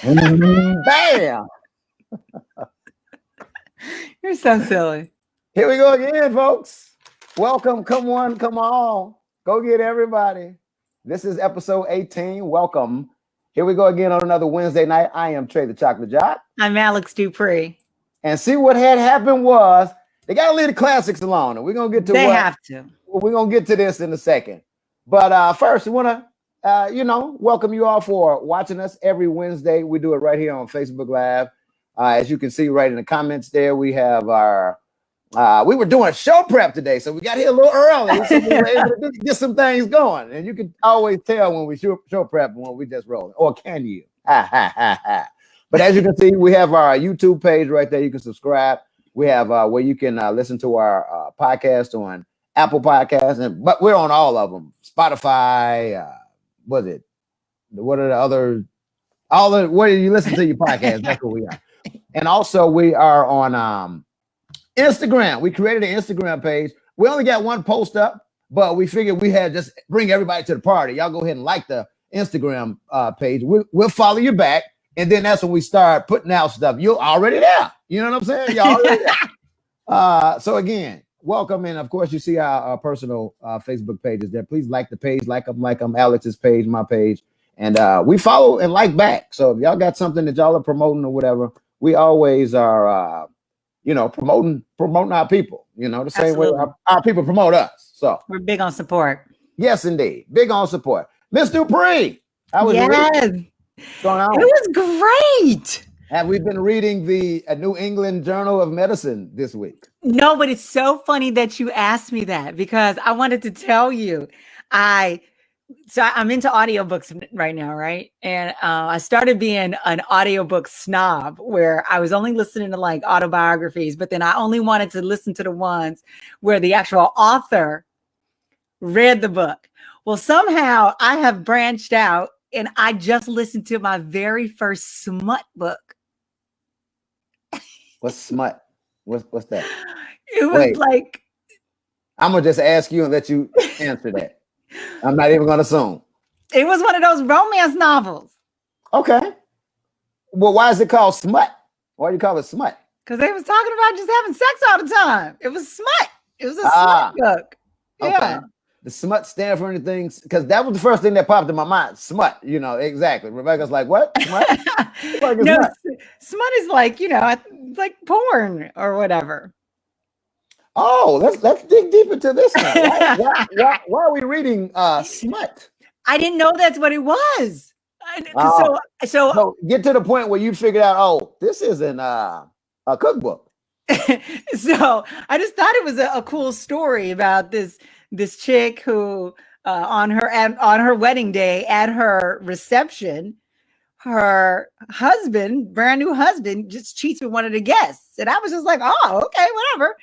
Bam! You're so silly. Here we go again, folks. Welcome. Come on, come on. Go get everybody. This is episode 18. Welcome. Here we go again on another Wednesday night. I am Trey the Chocolate Jock. I'm Alex Dupree. And see what had happened was they got to leave the classics alone. And we're going to get to They have to. We're going to get to this in a second. But first, we want to, welcome you all for watching us every Wednesday. We do it right here on Facebook Live. As you can see right in the comments there, we have our, we were doing show prep today. So we got here a little early. So we were able to get some things going. And you can always tell when we show prep and when we just rolling. Or can you? But as you can see, we have our YouTube page right there. You can subscribe. We have where you can listen to our podcast on Apple Podcasts, but we're on all of them. Spotify, what are the other? Where you listen to your podcast? That's what we are. And also we are on Instagram. We created an Instagram page. We only got one post up, but we figured we had just bring everybody to the party. Y'all go ahead and like the Instagram page. We'll follow you back. And then that's when we start putting out stuff. You're already there. You know what I'm saying? You're already there. So again, welcome. And of course, you see our personal Facebook pages there. Please like the page, like them, Alex's page, my page. And we follow and like back. So if y'all got something that y'all are promoting or whatever, we always are, promoting our people, the same way our people promote us. So we're big on support. Yes, indeed. Big on support. Miss Dupree. Yes. Going on? It was great. Have we been reading the New England Journal of Medicine this week? No, but it's so funny that you asked me that because I wanted to tell you. I'm into audiobooks right now, right? And I started being an audiobook snob where I was only listening to like autobiographies, but then I only wanted to listen to the ones where the actual author read the book. Well, somehow I have branched out and I just listened to my very first smut book. What's smut? What's that? It was like... I'm going to just ask you and let you answer that. I'm not even going to assume. It was one of those romance novels. Okay. Well, why is it called smut? Why do you call it smut? Because they was talking about just having sex all the time. It was smut. It was a smut book. Yeah. Okay. The smut stand for anything? Because that was the first thing that popped in my mind. Smut, exactly. Rebecca's like, what? Smut? Smut is like, like porn or whatever. Oh, let's dig deep into this now. Why are we reading smut? I didn't know that's what it was. So get to the point where you figured out, this isn't a cookbook. So I just thought it was a cool story about this chick who on her wedding day at her reception, her husband, brand new husband, just cheats with one of the guests. And I was just like, oh, okay, whatever.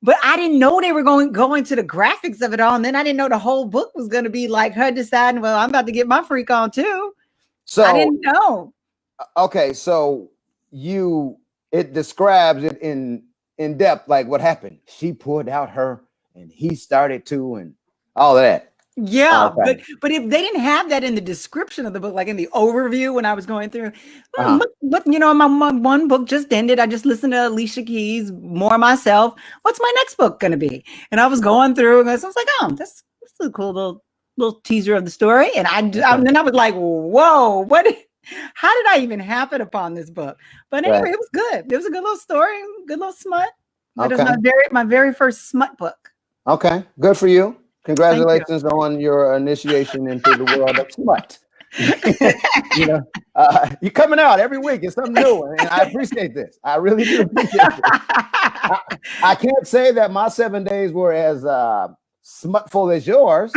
But I didn't know they were going to the graphics of it all. And then I didn't know the whole book was going to be like her deciding, well, I'm about to get my freak on too. So I didn't know. Okay. So it describes it in depth, like what happened. She pulled out her and he started to, and all of that. Yeah, okay. but if they didn't have that in the description of the book, like in the overview when I was going through, my one book just ended. I just listened to Alicia Keys, more myself. What's my next book going to be? And I was going through, and I was like, oh, that's a cool little teaser of the story. And then I was like, whoa, what? How did I even happen upon this book? But anyway, It was good. It was a good little story, good little smut. It was my very first smut book. Okay, good for you. Congratulations on your initiation into the world of smut. You're coming out every week. It's something new, and I appreciate this. I really do appreciate it. I can't say that my 7 days were as smutful as yours.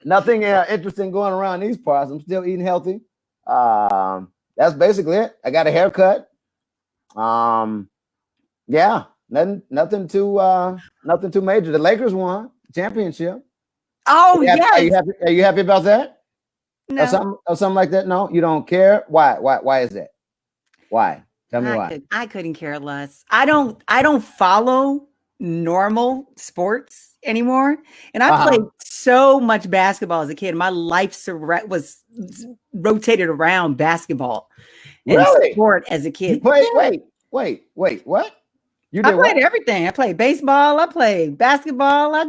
Nothing interesting going around these parts. I'm still eating healthy. That's basically it. I got a haircut. Yeah. Nothing too major. The Lakers won the championship. Oh, yes. Are you happy about that? No. Or something like that? No, you don't care. Why is that? Why? Tell me why. I couldn't care less. I don't follow normal sports anymore. And I played so much basketball as a kid. My life was rotated around basketball and Really? sport as a You kid. played? Yeah. Wait. What? You I did played what? everything. I played baseball. I played basketball. I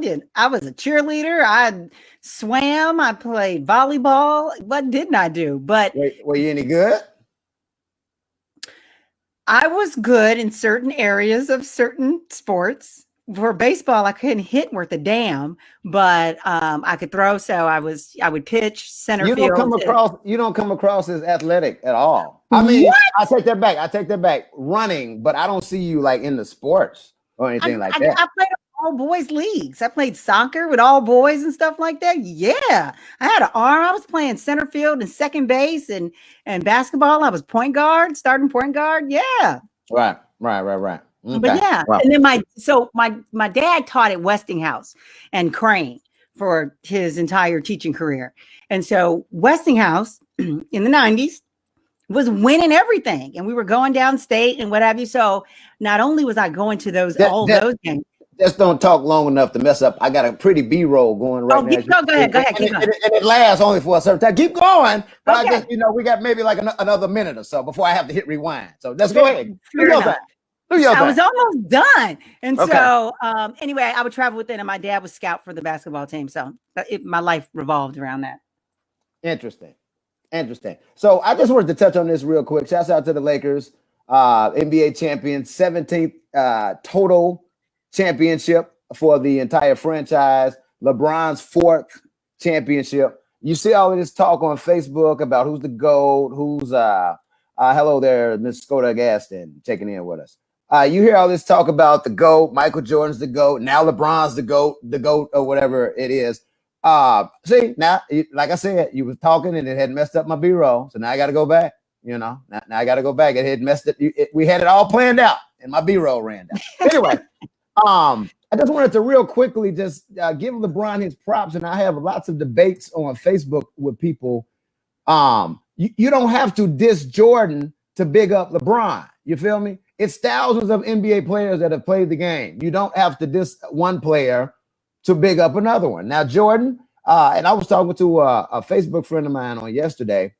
was a cheerleader. I swam. I played volleyball. What didn't I do? But Wait, were you any good? I was good in certain areas of certain sports. For baseball, I couldn't hit worth a damn, but I could throw. So I would pitch center field. You don't come across as athletic at all. I mean, What? I take that back. Running, but I don't see you like in the sports or anything like that. I played all boys leagues. I played soccer with all boys and stuff like that. Yeah, I had an arm. I was playing center field and second base and basketball. I was point guard, starting point guard. Yeah. Right. Okay. But yeah, Well, and then my dad taught at Westinghouse and Crane for his entire teaching career. And so Westinghouse in the 90s was winning everything, and we were going downstate and what have you. So not only was I going to those games. Just don't talk long enough to mess up. I got a pretty B-roll going right now. Go ahead. Keep going. And it lasts only for a certain time. Keep going. But Okay. I guess, we got maybe like another minute or so before I have to hit rewind. So let's go ahead. Do your thing. I was almost done. And so anyway, I would travel with it, and my dad was scout for the basketball team. So my life revolved around that. Interesting. So I just wanted to touch on this real quick. Shouts out to the Lakers, NBA champions, 17th total championship for the entire franchise. LeBron's 4th championship. You see all of this talk on Facebook about who's the GOAT, who's hello there, Miss Skoda Gaston, checking in with us. You hear all this talk about the GOAT, Michael Jordan's the GOAT, now LeBron's the GOAT or whatever it is. See, now, like I said, you was talking and it had messed up my B-roll. So now I got to go back, now I got to go back. It had messed up. We had it all planned out and my B-roll ran down. Anyway, I just wanted to real quickly just give LeBron his props. And I have lots of debates on Facebook with people. You don't have to diss Jordan to big up LeBron. You feel me? It's thousands of NBA players that have played the game. You don't have to diss one player to big up another one. Now, Jordan, and I was talking to a Facebook friend of mine on yesterday,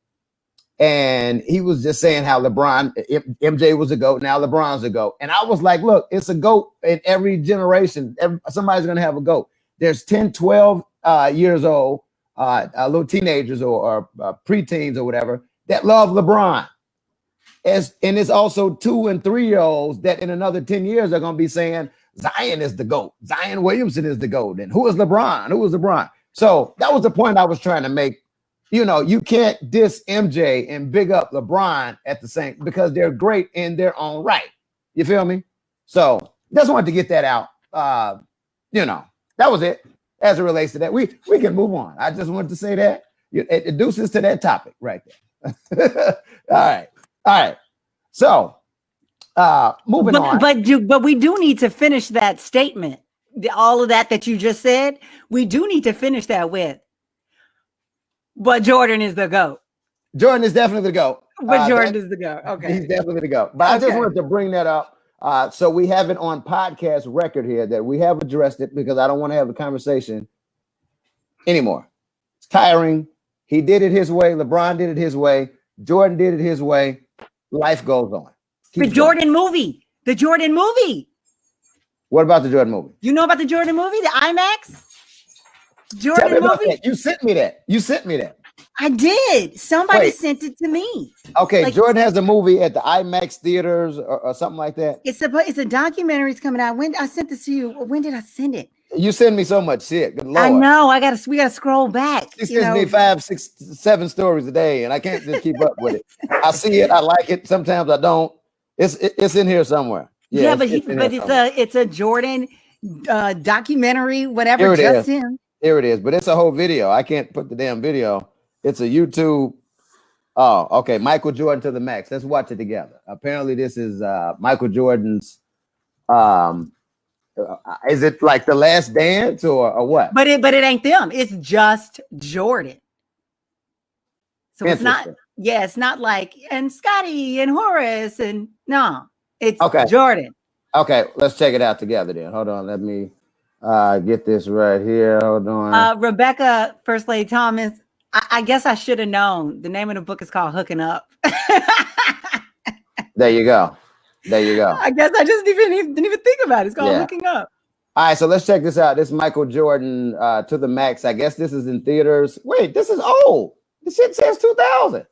and he was just saying how MJ was a GOAT, now LeBron's a GOAT. And I was like, look, it's a GOAT in every generation. Somebody's going to have a GOAT. There's 10, 12 years old, little teenagers or preteens or whatever that love LeBron. And it's also 2 and 3 year olds that in another 10 years are going to be saying Zion is the GOAT. Zion Williamson is the GOAT. And who is LeBron? Who is LeBron? So that was the point I was trying to make. You can't diss MJ and big up LeBron at the same, because they're great in their own right. You feel me? So just wanted to get that out. That was it as it relates to that. We can move on. I just wanted to say that. It introduces to that topic right there. All right. So moving on. But we do need to finish that statement. All of that you just said, we do need to finish that with. But Jordan is the GOAT. Jordan is definitely the GOAT. But Jordan is the GOAT. Okay. He's definitely the GOAT. But I just wanted to bring that up. So we have it on podcast record here that we have addressed it, because I don't want to have a conversation anymore. It's tiring. He did it his way. LeBron did it his way. Jordan did it his way. Life goes on. The Jordan movie. What about the Jordan movie? You know about the Jordan movie, the IMAX? Jordan movie? That. You sent me that. I did. Somebody sent it to me. Okay, Jordan has a movie at the IMAX theaters or something like that. It's a documentary. It's coming out. When I sent this to you, when did I send it? You send me so much shit. Good Lord. I know. We gotta scroll back. She sends me 5, 6, 7 stories a day, and I can't just keep up with it. I see it. I like it. Sometimes I don't. It's in here somewhere. Yeah, but it's a Jordan documentary. Whatever. Just him. Here it is, but it's a whole video. I can't put the damn video. It's a YouTube. Oh, okay. Michael Jordan to the max. Let's watch it together. Apparently, this is Michael Jordan's. Is it like The Last Dance or what? But it ain't them. It's just Jordan. So it's not. Yeah, it's not like and Scotty and Horace and no. It's Jordan. Okay, let's check it out together then. Hold on, let me Get this right here. Hold on. Rebecca, First Lady Thomas. I guess I should have known. The name of the book is called Hooking Up. There you go. There you go. I guess I just didn't even think about it. It's called Hooking Up. All right, so let's check this out. This Michael Jordan to the max. I guess this is in theaters. Wait, this is old. This shit says 2000.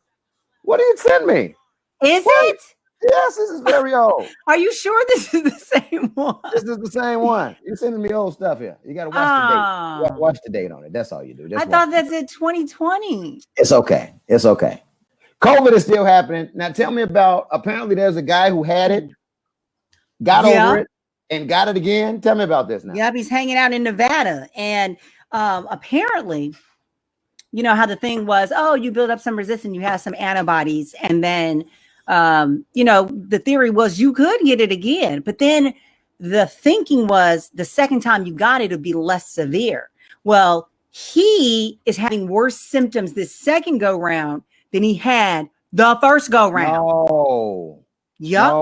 What did you send me? Is it? Yes, this is very old. Are you sure this is the same one? This is the same one. You're sending me old stuff here. You got to watch the date. You gotta watch the date on it. That's all you do. I thought that's in 2020. It's okay. It's okay. COVID is still happening. Now tell me about, apparently there's a guy who had it, got over it, and got it again. Tell me about this now. Yep, he's hanging out in Nevada. And apparently, you know how the thing was, oh, you build up some resistance, you have some antibodies, and then you know, the theory was you could get it again, but then the thinking was the second time you got it would be less severe. Well, he is having worse symptoms this second go round than he had the first go round. No. Yep.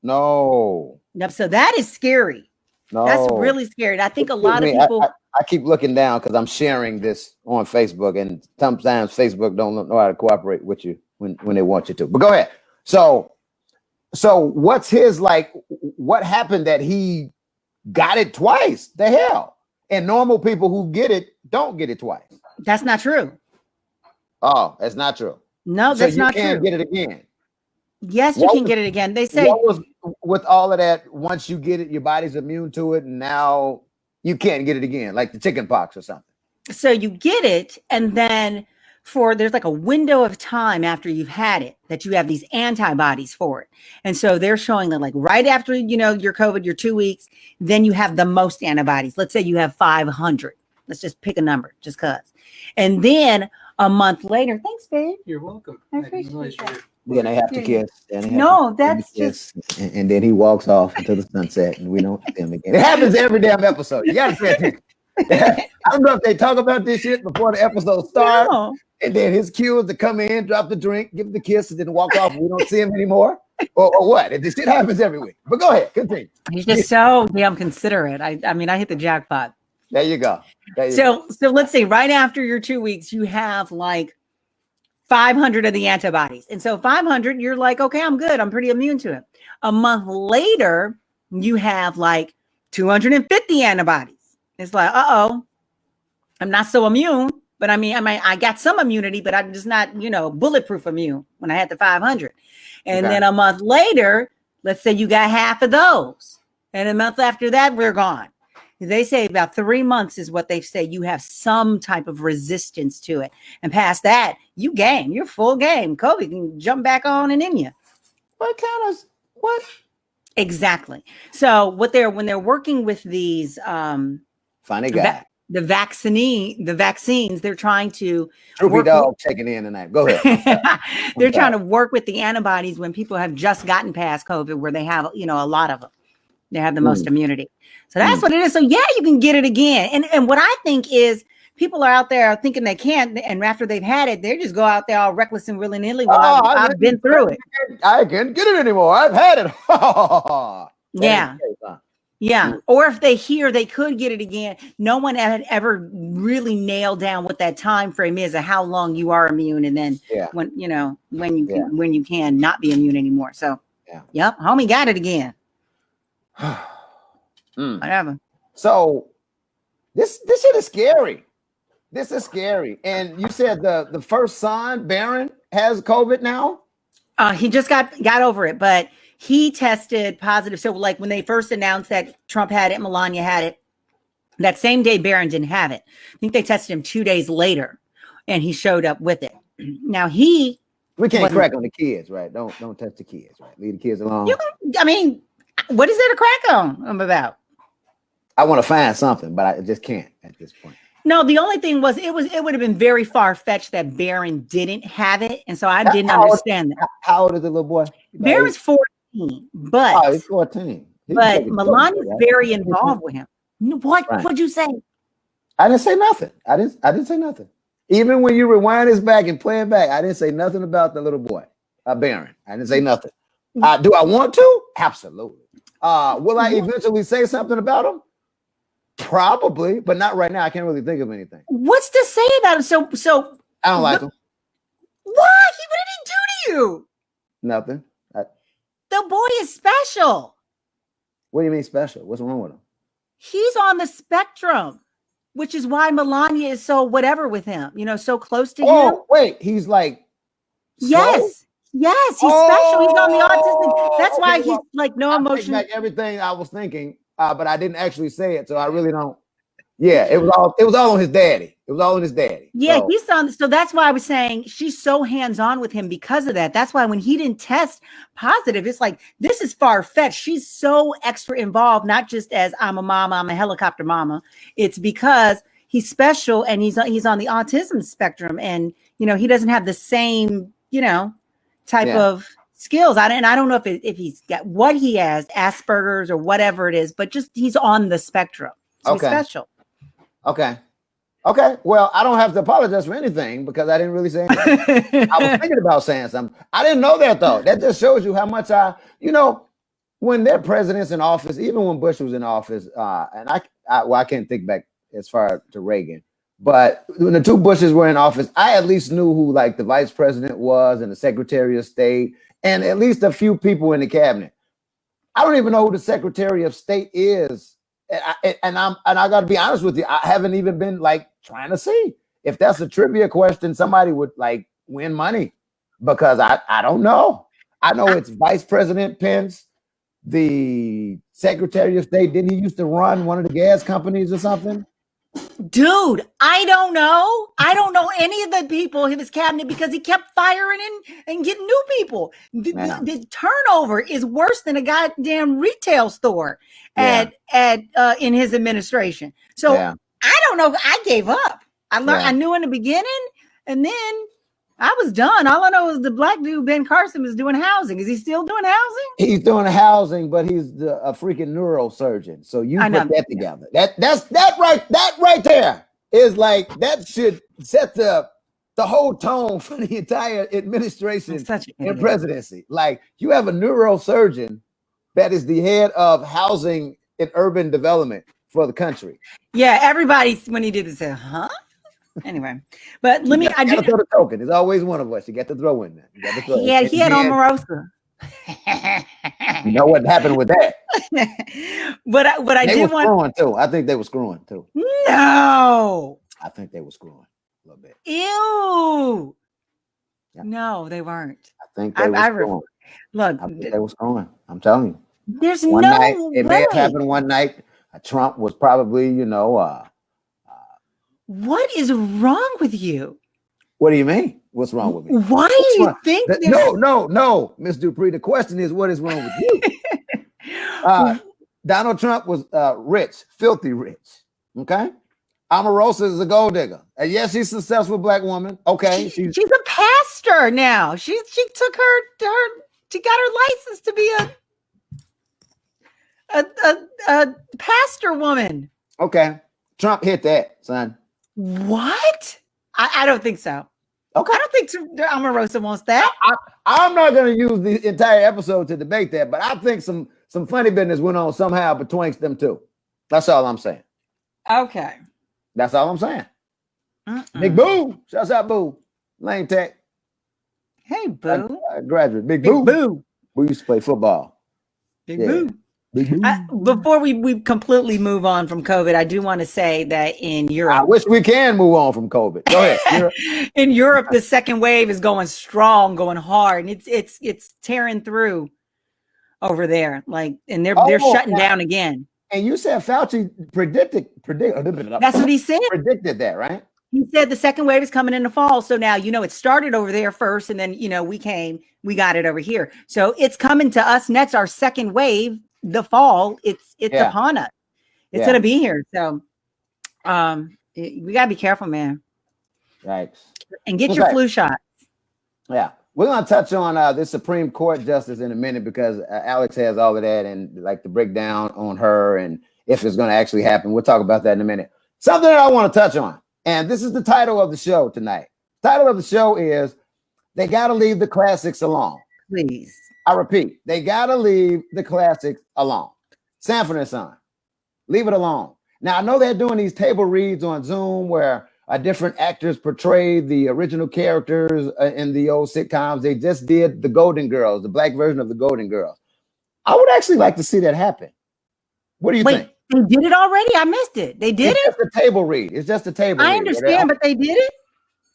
No. Yep. So that is scary. No. That's really scary. I think a lot of people. I keep looking down because I'm sharing this on Facebook, and sometimes Facebook don't know how to cooperate with you when they want you to. But go ahead. So what's his, like, what happened that he got it twice? The hell? And normal people who get it don't get it twice. That's not true. Oh, that's not true. No, that's not true. You can't get it again. Yes, you can get it again. They say what was with all of that, once you get it, your body's immune to it, and now you can't get it again, like the chicken pox or something. So you get it, and then there's like a window of time after you've had it that you have these antibodies for it. And so they're showing that, like, right after, you know, your COVID, your 2 weeks, then you have the most antibodies. Let's say you have 500. Let's just pick a number, just cause. And then a month later, thanks, babe. You're welcome. I appreciate that. Then they have to kiss. That's just. And then he walks off into the sunset, and we don't see him again. It happens every damn episode. You got to pay attention. I don't know if they talk about this shit before the episode starts. No. And then his cue is to come in, drop the drink, give him the kiss, and then walk off. And we don't see him anymore, or what? This shit happens every week. But go ahead, continue. He's just so damn considerate. I mean, I hit the jackpot. There you go. So let's say right after your 2 weeks, you have like 500 of the antibodies. And so 500, you're like, okay, I'm good. I'm pretty immune to it. A month later, you have like 250 antibodies. It's like, I'm not so immune, but I got some immunity, but I'm just not, you know, bulletproof immune when I had the 500. And then a month later, let's say you got half of those. And a month after that, we're gone. They say about 3 months is what they say you have some type of resistance to it. And past that, you're full game. COVID can jump back on and in you. What? Exactly. So when they're working with these funny guy. The vaccines, they're trying to Droopy dog checking in tonight. Go ahead. They're trying to work with the antibodies when people have just gotten past COVID, where they have, you know, a lot of them. They have the most immunity. So that's what it is. So yeah, you can get it again. And what I think is people are out there thinking they can't, and after they've had it, they just go out there all reckless and willy-nilly. I've been through it. I can't get it anymore. I've had it. Yeah. Yeah. Or if they hear they could get it again, no one had ever really nailed down what that time frame is of how long you are immune, and then when you can not be immune anymore. So yep, homie got it again. Whatever. So this shit is scary. This is scary. And you said the first son, Barron, has COVID now? He just got over it, but he tested positive. So like when they first announced that Trump had it, Melania had it, that same day Barron didn't have it. I think they tested him 2 days later, and he showed up with it. Now we can't crack on the kids, right? Don't touch the kids, right? Leave the kids alone. What is there to crack on about? I want to find something, but I just can't at this point. No, the only thing was it would have been very far-fetched that Barron didn't have it. And so I didn't understand that. How old is the little boy? Barron's 14, but he's 14. But Melania's very involved with him. What'd you say? I didn't say nothing. I didn't say nothing. Even when you rewind this back and play it back, I didn't say nothing about the little boy, Barron. I didn't say nothing. Do I want to? Absolutely. Will I eventually say something about him? Probably, but not right now. I can't really think of anything. What's to say about him? So I don't like him. Why? What did he do to you? Nothing. The boy is special. What do you mean special? What's wrong with him? He's on the spectrum, which is why Melania is so whatever with him, so close to him. Oh, wait, he's like yes. Yes, he's special. He's on the autistic. That's why he's like no emotion. I take back everything I was thinking, but I didn't actually say it, so I really don't. Yeah, it was all on his daddy. It was all on his daddy. Yeah, he's on. So that's why I was saying she's so hands-on with him because of that. That's why when he didn't test positive, it's like this is far-fetched. She's so extra involved, not just as I'm a mama, I'm a helicopter mama. It's because he's special and he's on the autism spectrum, and he doesn't have the same type of skills. I don't know if he's got what he has, Asperger's or whatever it is, but just he's on the spectrum. So he's special. Okay. Well, I don't have to apologize for anything because I didn't really say anything. I was thinking about saying something. I didn't know that though. That just shows you how much when their president's in office, even when Bush was in office, and I can't think back as far to Reagan, but when the two Bushes were in office, I at least knew who like the vice president was and the secretary of state and at least a few people in the cabinet. I don't even know who the secretary of state is. And I got to be honest with you, I haven't even been like trying to see if that's a trivia question. Somebody would like win money because I don't know. I know it's Vice President Pence, the Secretary of State. Didn't he used to run one of the gas companies or something? Dude, I don't know. I don't know any of the people in his cabinet because he kept firing and getting new people. The turnover is worse than a goddamn retail store in his administration. So I don't know. I gave up. I learned. I knew in the beginning, and then I was done. All I know is the black dude Ben Carson was doing housing. Is he still doing housing? He's doing housing, but he's a freaking neurosurgeon. So you put that together. That right there is like that should set the whole tone for the entire administration and presidency. Like you have a neurosurgeon that is the head of housing and urban development for the country. Yeah, everybody when he did this said, huh? Anyway, but let me. I got to throw the token. There's always one of us. You got to throw in there. Yeah, he had Omarosa. You know what happened with that? but I did want screwing too. I think they were screwing too. No, I think they were screwing a little bit. Ew. Yeah. No, they weren't. I think they were screwing. Look, I think they were screwing. I'm telling you. There's one no night, way. It may have happened one night. Trump was probably, what is wrong with you? What do you mean? What's wrong with me? Why do you think this? No, Miss Dupree. The question is, what is wrong with you? Donald Trump was rich, filthy rich. Okay. Omarosa is a gold digger. And yes, she's a successful black woman. Okay. She's a pastor now. She took she got her license to be a pastor woman. Okay. Trump hit that, son. What? I don't think so. Okay. I don't think Omarosa wants that. I'm not going to use the entire episode to debate that, but I think some funny business went on somehow betwixt them two. That's all I'm saying. Okay. That's all I'm saying. Big Boo. Shouts out Boo. Lane Tech. Hey, Boo. Graduate. Big Boo. Boo. We used to play football. Big Boo. Before we completely move on from COVID, I do want to say that in Europe, I wish we can move on from COVID. Go ahead. In Europe, the second wave is going strong, going hard, and it's tearing through over there. Like, and they're shutting down again. And you said Fauci predicted. That's what he said. Predicted that, right? He said the second wave is coming in the fall. So now, it started over there first, and then we got it over here. So it's coming to us next. Our second wave. The fall, it's upon us. It's gonna be here. So we gotta be careful, man. Right. And get your flu shot. Yeah. We're gonna touch on this Supreme Court justice in a minute because Alex has all of that and like the breakdown on her and if it's gonna actually happen. We'll talk about that in a minute. Something that I want to touch on, and this is the title of the show tonight. The title of the show is They Gotta Leave the Classics Alone. Please. I repeat, they gotta leave the classics alone. Sanford and Son, leave it alone. Now I know they're doing these table reads on Zoom where different actors portray the original characters in the old sitcoms. They just did the Golden Girls, the black version of the Golden Girls. I would actually like to see that happen. What do you think? They did it already? I missed it. They did It's just a table read. It's just a table read. I understand, but they did it?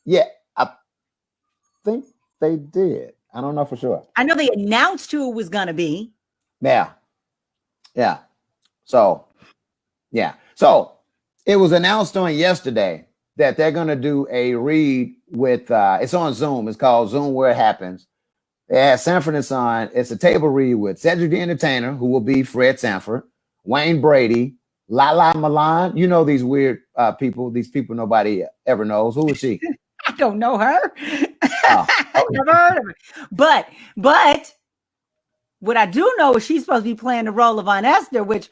Yeah, I think they did. I don't know for sure. I know they announced who it was going to be. Yeah. So, it was announced on yesterday that they're going to do a read with, it's on Zoom. It's called Zoom Where It Happens. It has Sanford and Son. It's a table read with Cedric the Entertainer, who will be Fred Sanford, Wayne Brady, Lala Milan. You know these weird people, these people nobody ever knows. Who is she? I don't know her. Oh, okay. Never heard of her. But what I do know is she's supposed to be playing the role of Aunt Esther, which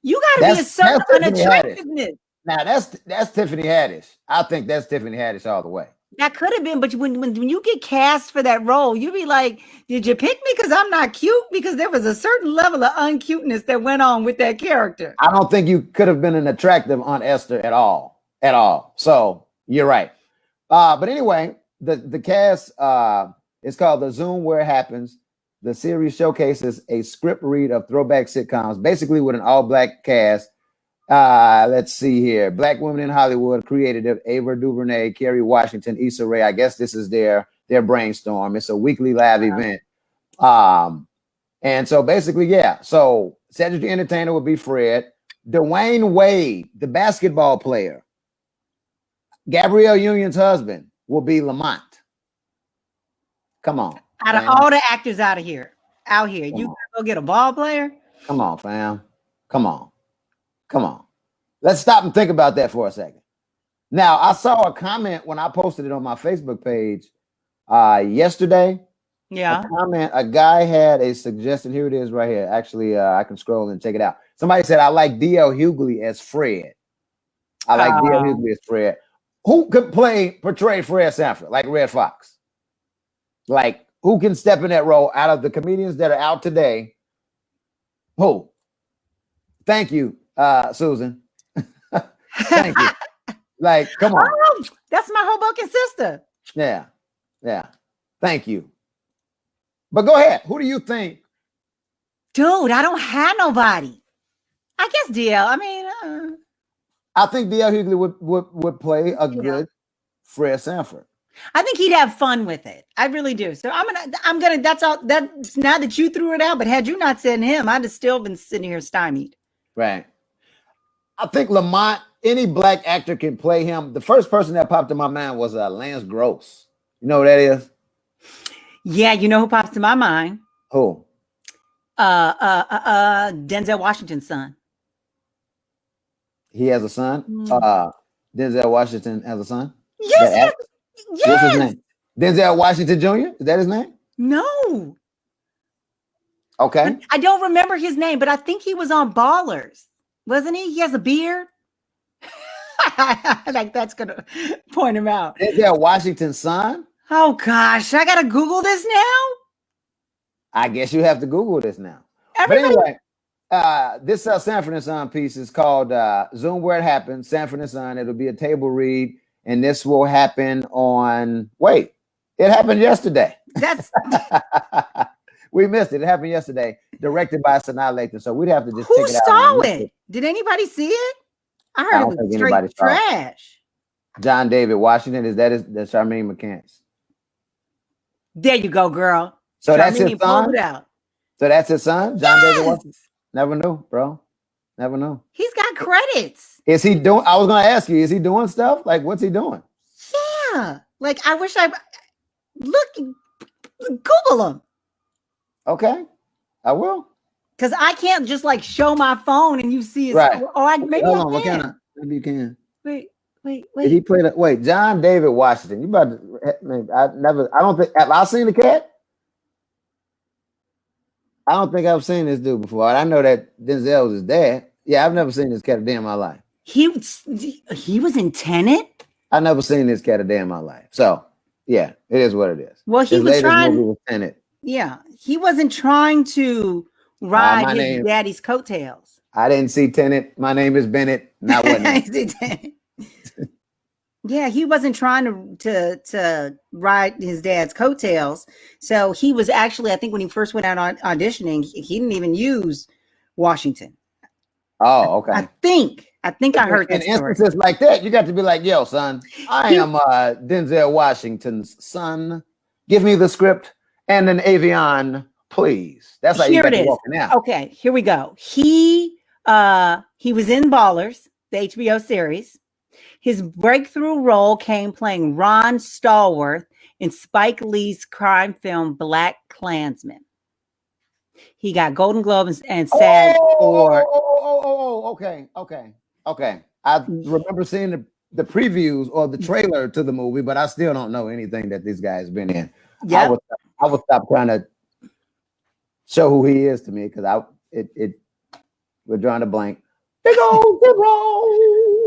you got to be a certain unattractiveness. Now that's Tiffany Haddish. I think that's Tiffany Haddish all the way. That could have been, but when you get cast for that role, you be like, did you pick me because I'm not cute? Because there was a certain level of uncuteness that went on with that character. I don't think you could have been an attractive Aunt Esther at all. So you're right. But anyway, the cast is called The Zoom Where It Happens. The series showcases a script read of throwback sitcoms, basically with an all-black cast. Let's see here. Black women in Hollywood, creative Ava DuVernay, Kerry Washington, Issa Rae. I guess this is their brainstorm. It's a weekly live event. And so basically, yeah. So Cedric the Entertainer will be Fred. Dwayne Wade, the basketball player, Gabrielle Union's husband, will be Lamont. Come on. Out of all the actors out here, you gotta go get a ball player? Come on, fam. Come on. Let's stop and think about that for a second. Now, I saw a comment when I posted it on my Facebook page yesterday. Yeah. A guy had a suggestion. Here it is right here. Actually, I can scroll and check it out. Somebody said, I like D.L. Hughley as Fred. I like D.L. Hughley as Fred. Who could portray Fred Sanford, like Red Fox? Like, who can step in that role out of the comedians that are out today? Who? Thank you, Susan. Thank you. Like, come on. Oh, that's my Hoboken sister. Yeah. Thank you. But go ahead. Who do you think? Dude, I don't have nobody. I guess DL. I mean, I think DL Hughley would play a good Fred Sanford. I think he'd have fun with it. I really do. So I'm gonna. That's all. That's now that you threw it out. But had you not said him, I'd have still been sitting here stymied. Right. I think Lamont. Any black actor can play him. The first person that popped in my mind was Lance Gross. You know who that is? Yeah, you know who pops to my mind? Who? Denzel Washington's son. He has a son. Denzel Washington has a son. Yes. What's his name? Denzel Washington Jr. Is that his name? No. Okay. I don't remember his name, but I think he was on Ballers, wasn't he? He has a beard. Like that's gonna point him out. Denzel Washington's son. Oh gosh, I gotta Google this now. I guess you have to Google this now. But anyway, this Sanford and Son piece is called Zoom Where It Happens, Sanford and Son. It'll be a table read, and this will happen on. Wait, it happened yesterday. That's we missed it. It happened yesterday, directed by Sanaa Lathan. So we'd have to just who check it out. stole it? Did anybody see it? I heard it was straight trash. John David Washington, that's Charmaine McCants. There you go, girl. So that's his son. So that's his son, John David Washington. Never knew, bro. Never knew. He's got credits. Is he doing? I was going to ask you. Is he doing stuff? Like, what's he doing? Yeah. Like, I wish I Google him. Okay, I will. Because I can't just like show my phone and you see his. Right. Or maybe Hold I on, can. Maybe you can. Wait. Did he play that? Wait, John David Washington. You about to? I don't think. Have I seen the cat? I don't think I've seen this dude before. I know that Denzel was his dad. Yeah, I've never seen this cat a day in my life. He was in Tenet? I've never seen this cat a day in my life. So, yeah, it is what it is. Well, he was trying. Movie was Tenet. Yeah, he wasn't trying to ride his daddy's coattails. I didn't see Tenet. My name is Bennett. Not what. Yeah, he wasn't trying to ride his dad's coattails. So he was actually, I think, when he first went out on auditioning, he didn't even use Washington. Oh, okay. I think I heard that story. Instances like that, you got to be like, "Yo, son, I am Denzel Washington's son. Give me the script and an avion, please." That's how you got to walk out. Okay, here we go. He was in Ballers, the HBO series. His breakthrough role came playing Ron Stallworth in Spike Lee's crime film Black Klansman. He got Golden Globes and SAG for. Okay. I remember seeing the previews or the trailer to the movie, but I still don't know anything that this guy's been in. Yeah, I would stop trying to show who he is to me because we're drawing a blank. Big old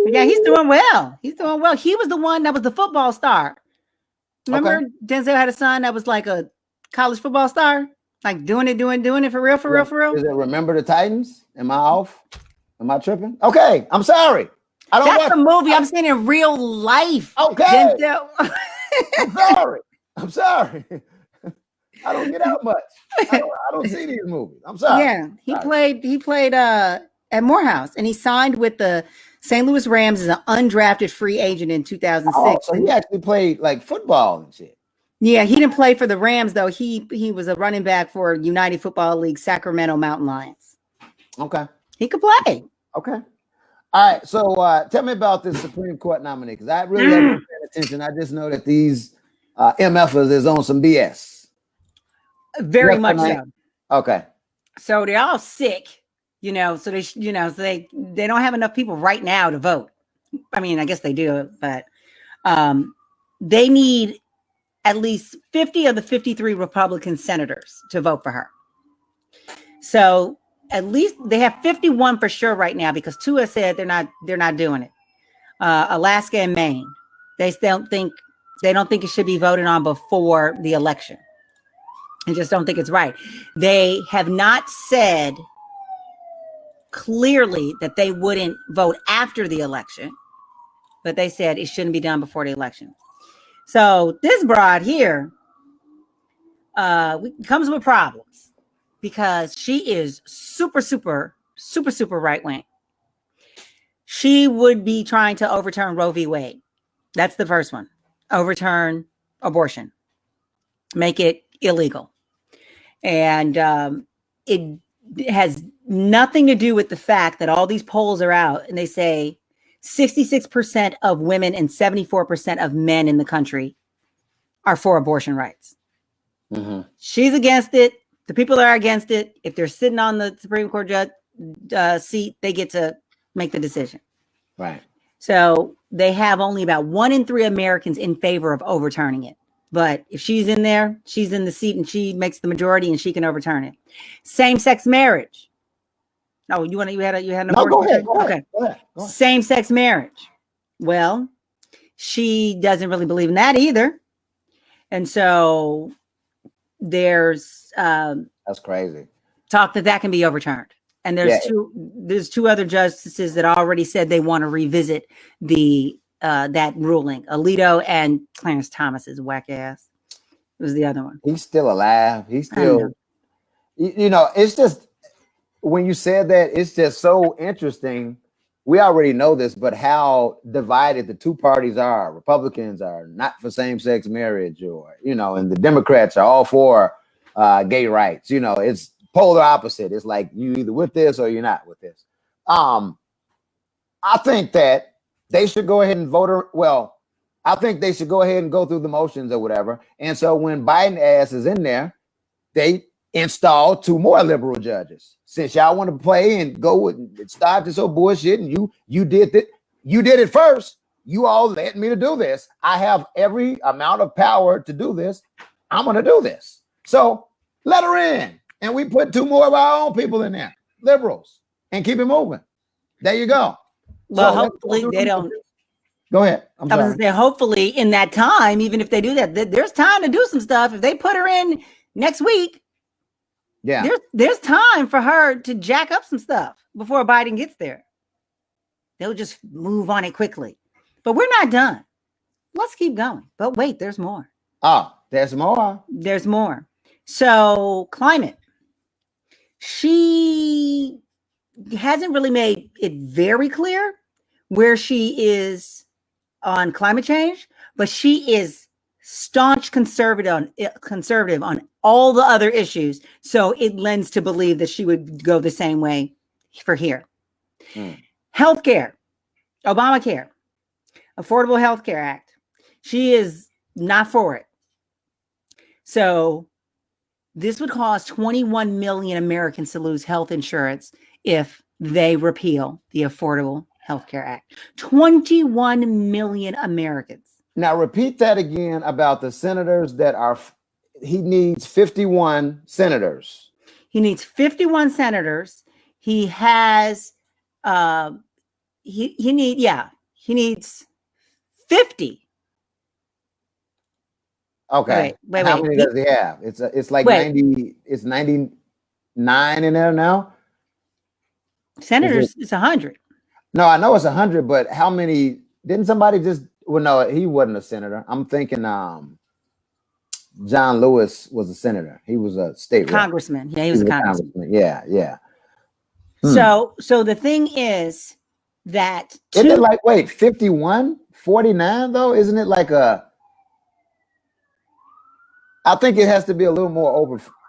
yeah, he's doing well. He's doing well. He was the one that was the football star. Remember, Denzel had a son that was like a college football star, like doing it for real. Is it Remember the Titans? Am I off? Am I tripping? Okay, I'm sorry. I don't. That's a movie I'm saying in real life. Okay. Denzel. I'm sorry. I don't get out much. I don't see these movies. I'm sorry. Yeah, he played at Morehouse, and he signed with the St. Louis Rams as an undrafted free agent in 2006. Oh, so he actually played like football and shit. Yeah, he didn't play for the Rams though. He was a running back for United Football League Sacramento Mountain Lions. Okay, he could play. Okay, all right. So tell me about this Supreme Court nominee because I really haven't paid attention. I just know that these MFers is on some BS. Very much so. Okay. So they're all sick. So they don't have enough people right now to vote. I mean, I guess they do, but they need at least 50 of the 53 Republican senators to vote for her. So at least they have 51 for sure right now because two have said they're not doing it. Alaska and Maine, they don't think it should be voted on before the election. I just don't think it's right. They have not said clearly that they wouldn't vote after the election, but they said it shouldn't be done before the election. So this broad here comes with problems because she is super right wing. She would be trying to overturn Roe v. Wade. That's the first one. Overturn abortion, make it illegal. And it has nothing to do with the fact that all these polls are out and they say 66% of women and 74% of men in the country are for abortion rights. Mm-hmm. She's against it. The people that are against it, if they're sitting on the Supreme Court judge seat, they get to make the decision. Right. So they have only about 1 in 3 Americans in favor of overturning it. But if she's in there, she's in the seat and she makes the majority and she can overturn it. Same-sex marriage. Oh, you had an abortion? Go ahead. Okay. Go ahead. Same-sex marriage. Well, she doesn't really believe in that either. And so there's that's crazy. Talk that can be overturned. And there's two other justices that already said they want to revisit that ruling. Alito and Clarence Thomas's whack ass. It was the other one. He's still alive. He's still, it's just, when you said that, it's just so interesting. We already know this, but how divided the two parties are. Republicans are not for same-sex marriage and the Democrats are all for gay rights. It's polar opposite. It's like you either with this or you're not with this. I think that they should go ahead and vote. I think they should go ahead and go through the motions or whatever. And so when Biden ass is in there, they install 2 more liberal judges. Since y'all want to play and go and start this whole bullshit, and you did it first. You all led me to do this. I have every amount of power to do this. I'm going to do this. So let her in. And we put 2 more of our own people in there, liberals, and keep it moving. There you go. Well, hopefully they don't. Go ahead. I was going to say, hopefully in that time, even if they do that, there's time to do some stuff. If they put her in next week, there's time for her to jack up some stuff. before Biden gets there. They'll just move on it quickly. But we're not done. Let's keep going. But wait, there's more. Oh, there's more. There's more. So climate. She hasn't really made it very clear where she is on climate change, but she is staunch conservative on all the other issues. So it lends to believe that she would go the same way for here. Healthcare, Obamacare, Affordable Health Care Act. She is not for it. So this would cause 21 million Americans to lose health insurance if they repeal the Affordable Health Care Act. 21 million Americans. Now repeat that again about the senators that are. He needs 51 senators. He needs 51 senators. He has. He needs 50. Okay. Wait. How many does he have? It's like 90. It's 99 in there now. Senators, it's 100. No, I know it's 100, but how many? Didn't somebody just? Well, no, he wasn't a senator. I'm thinking John Lewis was a senator. He was a state congressman. Yeah, he was a congressman. Yeah. So the thing is that isn't it like 51, 49 though? Isn't it like a? I think it has to be a little more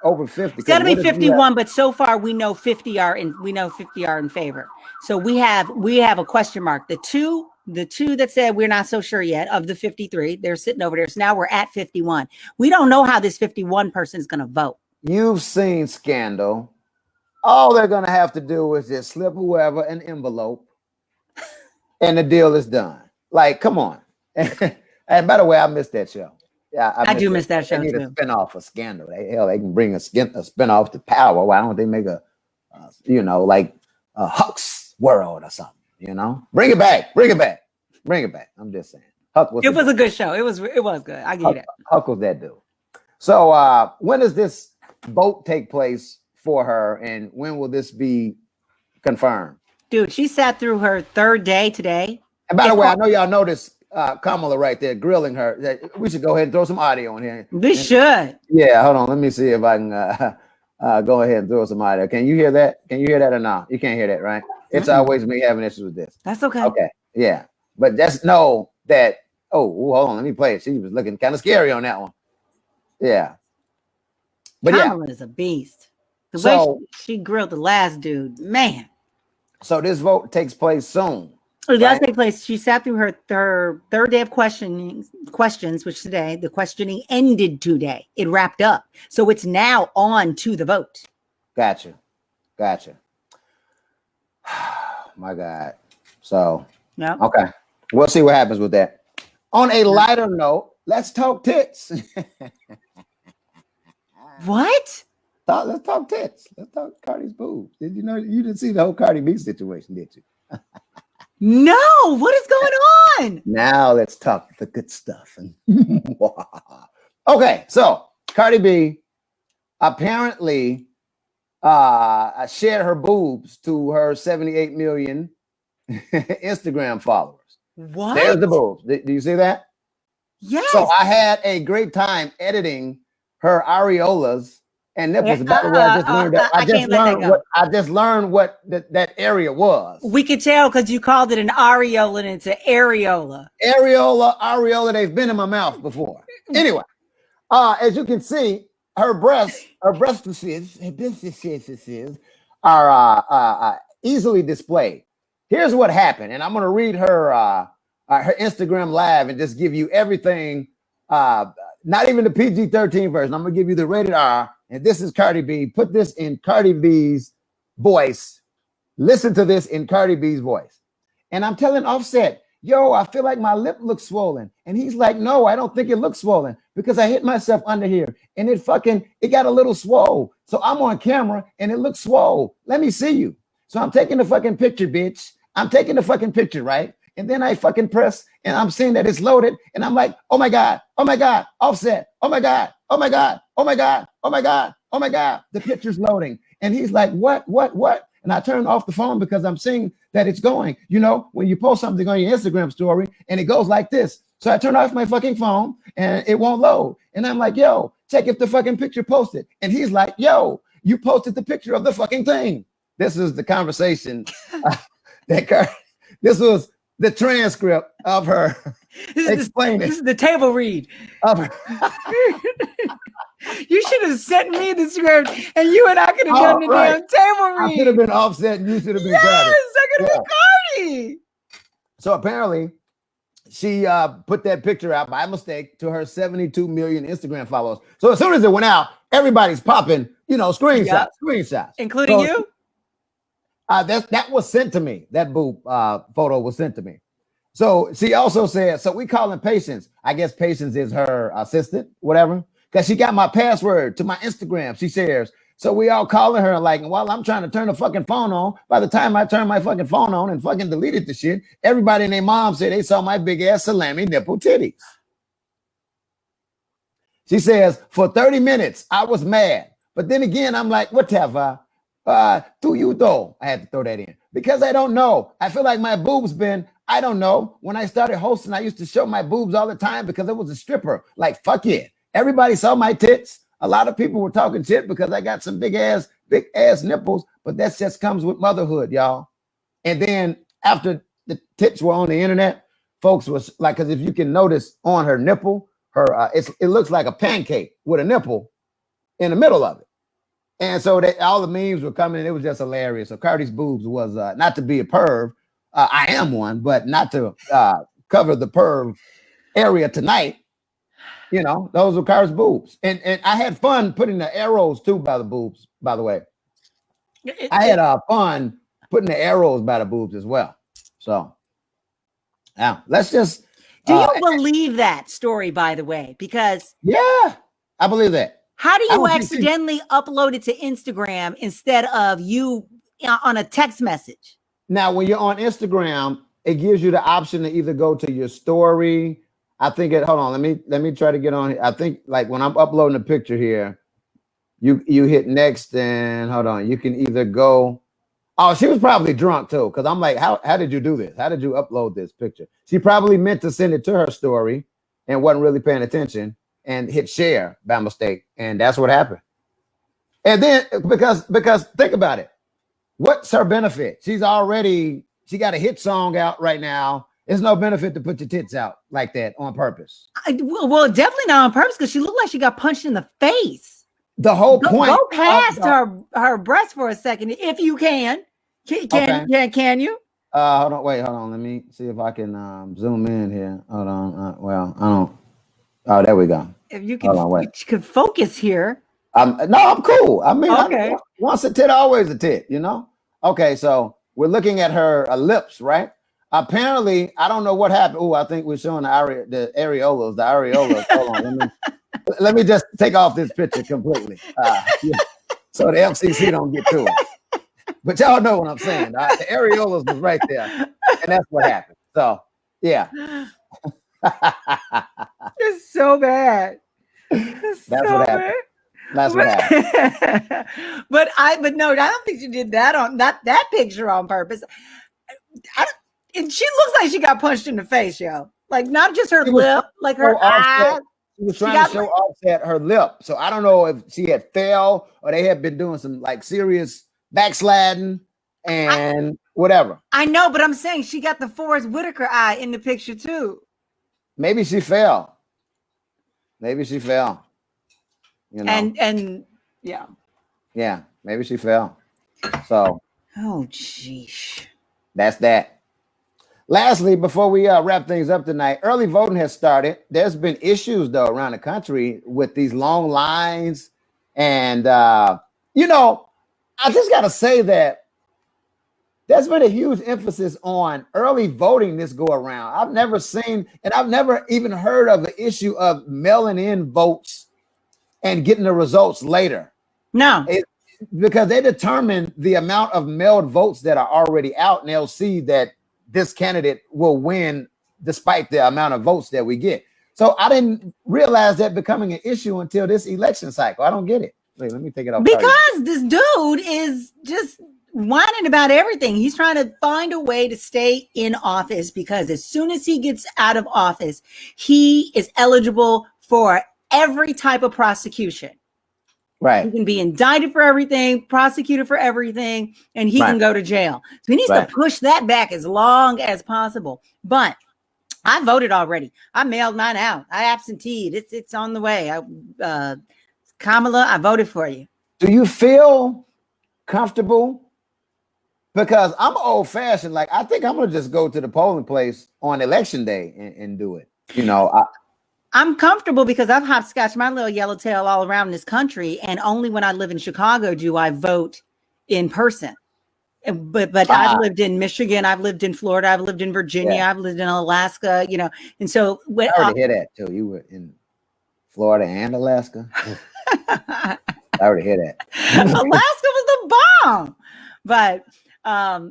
over 50. It's got to be 51, but so far we know 50 are in favor. So we have a question mark. The two that said we're not so sure yet of the 53, they're sitting over there. So now we're at 51. We don't know how this 51 person is going to vote. You've seen Scandal. All they're going to have to do is just slip whoever an envelope and the deal is done. Like, come on. And by the way, I missed that show. Yeah, I do miss that show too. They need too. a spinoff of Scandal. They can bring a spinoff to Power. Why don't they make a Huck's World or something? Bring it back. I'm just saying. Huck was. It was a good show. It was good. I get it. Huck was that dude. So when does this vote take place for her, and when will this be confirmed? Dude, she sat through her third day today. And by the way, I know y'all noticed Kamala right there grilling her. We should go ahead and throw some audio in here. We should. Yeah, hold on. Let me see if I can go ahead and throw some audio. Can you hear that? Can you hear that or no? You can't hear that, right? It's always me having issues with this. That's okay. Okay, yeah. But just know that, hold on, let me play it. She was looking kind of scary on that one. Yeah. But Kamala is a beast. The way she grilled the last dude, man. So this vote takes place soon. It does take place. She sat through her third day of questions, which today, the questioning ended today. It wrapped up. So it's now on to the vote. Gotcha. My God. So, yeah. Okay. We'll see what happens with that. On a lighter note, let's talk tits. What? Let's talk tits. Let's talk Cardi's boobs. Did you know you didn't see the whole Cardi B situation, did you? No, what is going on? Now let's talk the good stuff. Okay, so Cardi B apparently shared her boobs to her 78 million Instagram followers. What? There's the boobs. Do you see that? Yes. So I had a great time editing her areolas and nipples. By the way, I just learned what that area was. We could tell because you called it an areola and it's an areola. Areola, they've been in my mouth before. Anyway, as you can see, her breasts are easily displayed. Here's what happened, and I'm going to read her Instagram live and just give you everything. Not even the PG-13 version. I'm going to give you the rated R. And this is Cardi B. Put this in Cardi B's voice. Listen to this in Cardi B's voice. And I'm telling Offset, yo, I feel like my lip looks swollen. And he's like, no, I don't think it looks swollen because I hit myself under here and it got a little swole. So I'm on camera and it looks swole. Let me see you. So I'm taking the fucking picture, bitch. I'm taking the fucking picture, right? And then I fucking press and I'm seeing that it's loaded. And I'm like, oh my God, Offset. Oh my God. The picture's loading. And he's like, what? and I turn off the phone because I'm seeing that it's going. You know, when you post something on your Instagram story and it goes like this. So I turn off my fucking phone and it won't load. And I'm like, yo, check if the fucking picture posted. And he's like, yo, you posted the picture of the fucking thing. This is the conversation this was the transcript of her explaining. This is the table read. Of her. You should have sent me the script and you and I could have done the damn table read. I should have been Offset and you should have been Cardi. Yes, I could have been Cardi. So apparently she put that picture out by mistake to her 72 million Instagram followers. So as soon as it went out, everybody's popping, you know, screenshots. Including you? That was sent to me. That boob photo was sent to me. So she also said, so we calling Patience. I guess Patience is her assistant, whatever. Because she got my password to my Instagram. She shares. So we all calling her like, while I'm trying to turn the fucking phone on, by the time I turned my fucking phone on and fucking deleted the shit, everybody and their mom said they saw my big ass salami nipple titties. She says, for 30 minutes, I was mad. But then again, I'm like, whatever. Do you though? I had to throw that in because I don't know. I feel like my boobs been, I don't know. When I started hosting, I used to show my boobs all the time because it was a stripper. Like, fuck yeah. Everybody saw my tits. A lot of people were talking shit because I got some big ass nipples, but that just comes with motherhood, y'all. And then after the tits were on the internet, folks was like, because if you can notice on her nipple, it looks like a pancake with a nipple in the middle of it. And so all the memes were coming and it was just hilarious. So Cardi's boobs was not to be a perv. I am one, but not to cover the perv area tonight. You know, those were Cardi's boobs. And I had fun putting the arrows too by the boobs, by the way. I had fun putting the arrows by the boobs as well. So now let's just. Do you believe that story, by the way? Because. Yeah, I believe that. How do you accidentally upload it to Instagram instead of you on a text message? Now, when you're on Instagram, it gives you the option to either go to your story. I think hold on, let me try to get on here. I think like when I'm uploading a picture here, you hit next and hold on, you can either go. Oh, she was probably drunk too, because I'm like, how did you do this? How did you upload this picture? She probably meant to send it to her story and wasn't really paying attention and hit share by mistake. And that's what happened. And then because think about it. What's her benefit? She got a hit song out right now. There's no benefit to put your tits out like that on purpose. Well, definitely not on purpose because she looked like she got punched in the face. The whole point. Go past her breast for a second if you can. Can you? Hold on. Let me see if I can zoom in here. Hold on. Well, I don't. Oh, there we go. If you could focus here. No, I'm cool. I mean, okay. Once a tit, always a tit, you know? Okay, so we're looking at her lips, right? Apparently, I don't know what happened. Oh, I think we're showing the areolas. Hold on, let me just take off this picture completely. So the FCC don't get to it. But y'all know what I'm saying. The areolas was right there. And that's what happened. So, yeah. It's so bad. That's what happened. That's what happened. But no, I don't think she did that on that picture on purpose. And she looks like she got punched in the face, yo. Like not just her lip, like her eye. She was trying to show Offset her lip. So I don't know if she had fell or they had been doing some like serious backsliding and whatever. I know, but I'm saying she got the Forrest Whitaker eye in the picture too. Maybe she fell. You know? And yeah. Yeah, maybe she fell. So. Oh, geez. That's that. Lastly, before we wrap things up tonight, early voting has started. There's been issues, though, around the country with these long lines. And, you know, I just got to say that there's been a huge emphasis on early voting this go around. I've never seen, and I've never even heard of the issue of mailing in votes and getting the results later. No. Because they determine the amount of mailed votes that are already out, and they'll see that this candidate will win despite the amount of votes that we get. So I didn't realize that becoming an issue until this election cycle. I don't get it. Wait, let me take it off. Because this dude is just whining about everything. He's trying to find a way to stay in office because as soon as he gets out of office, he is eligible for every type of prosecution. Right. He can be indicted for everything, prosecuted for everything, and he can go to jail. So he needs to push that back as long as possible. But I voted already. I mailed mine out. I absenteed. It's on the way. Kamala, I voted for you. Do you feel comfortable? Because I'm old fashioned. Like, I think I'm gonna just go to the polling place on election day and do it. You know, I'm comfortable because I've hopscotched my little yellowtail all around this country, and only when I live in Chicago do I vote in person. But I've lived in Michigan, I've lived in Florida, I've lived in Virginia, I've lived in Alaska, you know, and so I already hear that too. You were in Florida and Alaska. I already hear that. Alaska was the bomb, but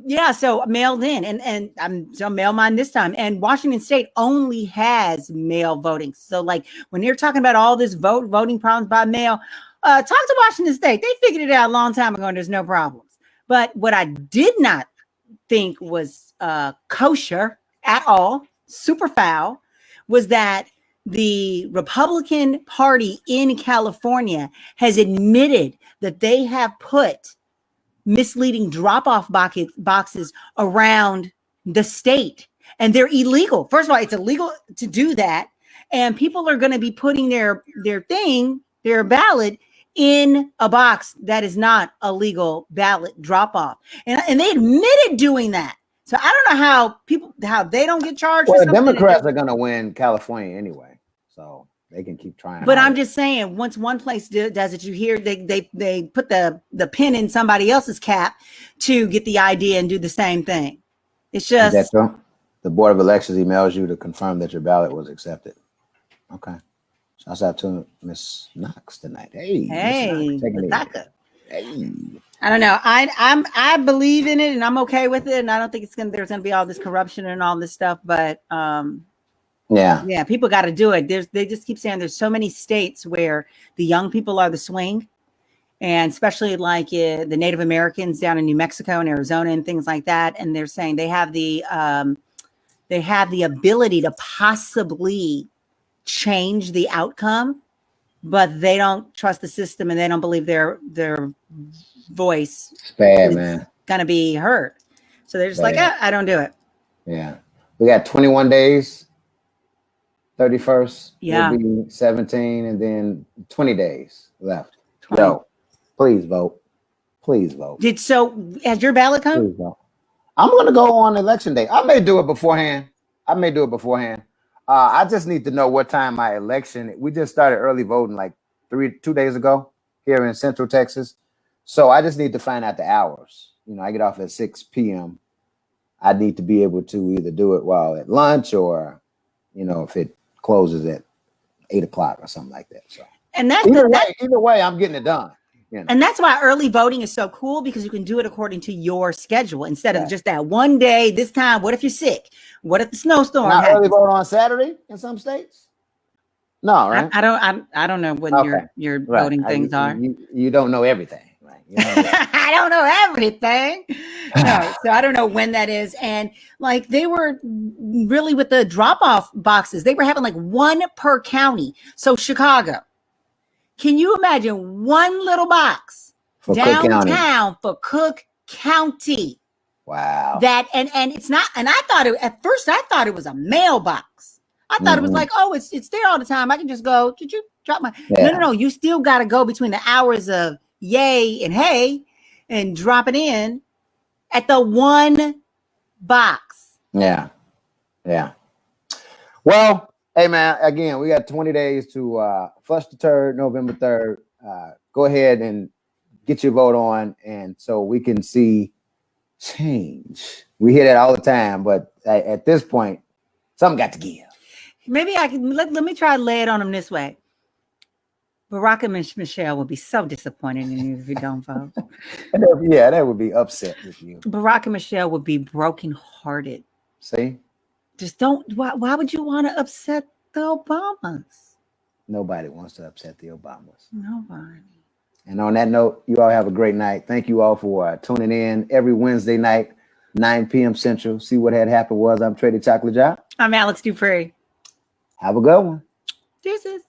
yeah, so mailed in, and I'm so mail mine this time. And Washington State only has mail voting. So like when you're talking about all this voting problems by mail, talk to Washington State. They figured it out a long time ago, and there's no problems. But what I did not think was kosher at all, super foul, was that the Republican Party in California has admitted that they have put misleading drop-off boxes around the state, and they're illegal. First of all, it's illegal to do that, and people are going to be putting their ballot in a box that is not a legal ballot drop-off, and they admitted doing that. So I don't know how they don't get charged. Well, the Democrats are going to win California anyway, so they can keep trying. But I'm just saying, once one place does it, you hear they put the pin in somebody else's cap to get the idea and do the same thing. It's just the Board of Elections emails you to confirm that your ballot was accepted. Okay. Shouts out to Miss Knox tonight. Hey, hey, hey. I don't know. I believe in it and I'm okay with it, and I don't think there's gonna be all this corruption and all this stuff. But yeah, people got to do it. They just keep saying there's so many states where the young people are the swing, and especially like the Native Americans down in New Mexico and Arizona and things like that. And they're saying they have the ability to possibly change the outcome, but they don't trust the system and they don't believe their voice is gonna be heard. So they're just like, I don't do it. Yeah, we got 21 days. 31st will be 17, and then 20 days left. 20. So please vote. Please vote. Has your ballot come? Please vote. I'm gonna go on election day. I may do it beforehand. I just need to know what time my election. We just started early voting like 2 days ago here in Central Texas. So I just need to find out the hours. You know, I get off at 6 p.m. I need to be able to either do it while at lunch or, you know, if it closes at 8 o'clock or something like that. So and that's either way, I'm getting it done. You know? And that's why early voting is so cool, because you can do it according to your schedule instead of just that one day, this time. What if you're sick? What if the snowstorm happens? Early vote on Saturday in some states? No, right? I don't know when your voting things are. You don't know everything, right? You know I don't know everything. No, so I don't know when that is. And like they were really with the drop-off boxes, they were having like one per county. So Chicago. Can you imagine one little box for downtown for Cook County? Wow. That and it's not, and at first I thought it was a mailbox. I thought it was like, oh, it's there all the time. I can just go, did you drop my no, you still gotta go between the hours of yay and hey and drop it in at the one box. Yeah. Well, hey man, again, we got 20 days to flush the turd, November 3rd. Go ahead and get your vote on, and so we can see change. We hear that all the time, but at this point, something got to give. Maybe I can let me try to lay it on them this way. Barack and Michelle will be so disappointed in you if you don't vote. Yeah, that would be upset with you. Barack and Michelle would be brokenhearted. See? Just don't. Why would you want to upset the Obamas? Nobody wants to upset the Obamas. Nobody. And on that note, you all have a great night. Thank you all for tuning in every Wednesday night, 9 p.m. Central. See what had happened was I'm Trey the Chocolate Jar. I'm Alex Dupree. Have a good one. Deuces.